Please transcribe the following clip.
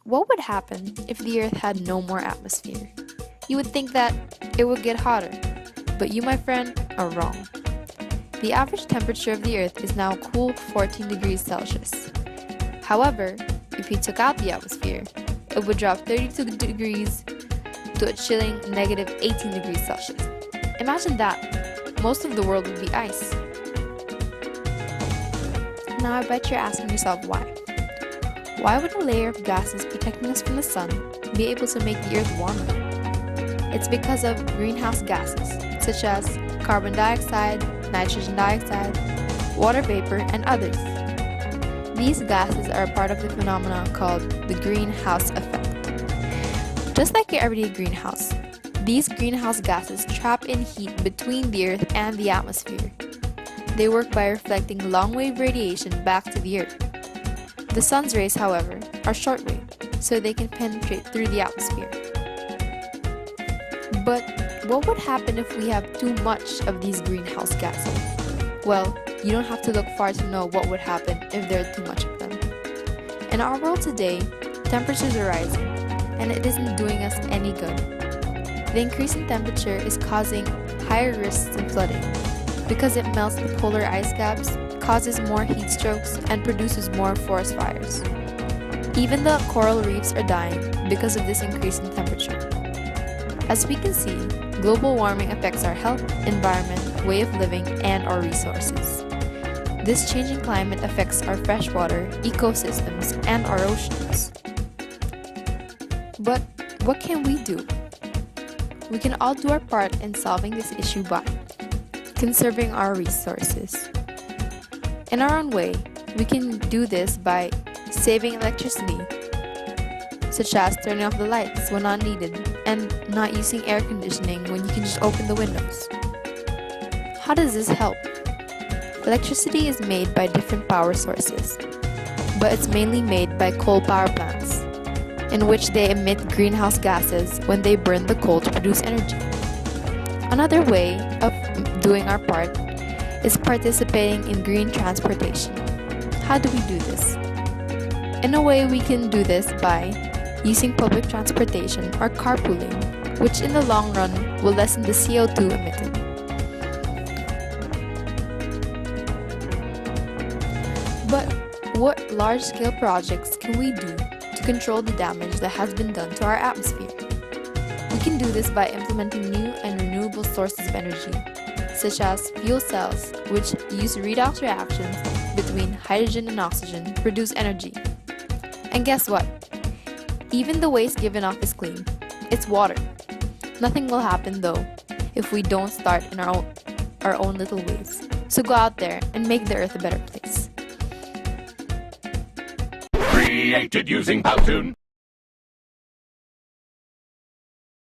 What would happen if the Earth had no more atmosphere? You would think that it would get hotter, but you, my friend, are wrong. The average temperature of the Earth is now cool 14 degrees Celsius. However, if you took out the atmosphere, it would drop 32 degrees to a chilling negative 18 degrees Celsius. Imagine that! Most of the world would be ice. Now I bet you're asking yourself why. Why would a layer of gases protecting us from the sun be able to make the Earth warmer? It's because of greenhouse gases, such as carbon dioxide, nitrogen dioxide, water vapor, and others. These gases are a part of the phenomenon called the greenhouse effect. Just like your everyday greenhouse, these greenhouse gases trap in heat between the Earth and the atmosphere. They work by reflecting long-wave radiation back to the Earth. The sun's rays, however, are short-wave, so they can penetrate through the atmosphere. But what would happen if we have too much of these greenhouse gases? Well, you don't have to look far to know what would happen if there are too much of them. In our world today, temperatures are rising, and it isn't doing us any good. The increase in temperature is causing higher risks in flooding because it melts the polar ice caps, causes more heat strokes, and produces more forest fires. Even the coral reefs are dying because of this increase in temperature. As we can see, global warming affects our health, environment, way of living, and our resources. This changing climate affects our freshwater, ecosystems, and our oceans. But what can we do? We can all do our part in solving this issue by conserving our resources. In our own way, we can do this by saving electricity, such as turning off the lights when not needed and not using air conditioning when you can just open the windows. How does this help? Electricity is made by different power sources, but it's mainly made by coal power plants, in which they emit greenhouse gases when they burn the coal to produce energy. Another way of doing our part is participating in green transportation. How do we do this? In a way, we can do this by using public transportation or carpooling, which in the long run will lessen the CO2 emitted. But what large-scale projects can we do to control the damage that has been done to our atmosphere? We can do this by implementing new and renewable sources of energy, such as fuel cells, which use redox reactions between hydrogen and oxygen to produce energy. And guess what? Even the waste given off is clean. It's water. Nothing will happen though if we don't start in our own little ways. So go out there and make the earth a better place. Created using Powtoon.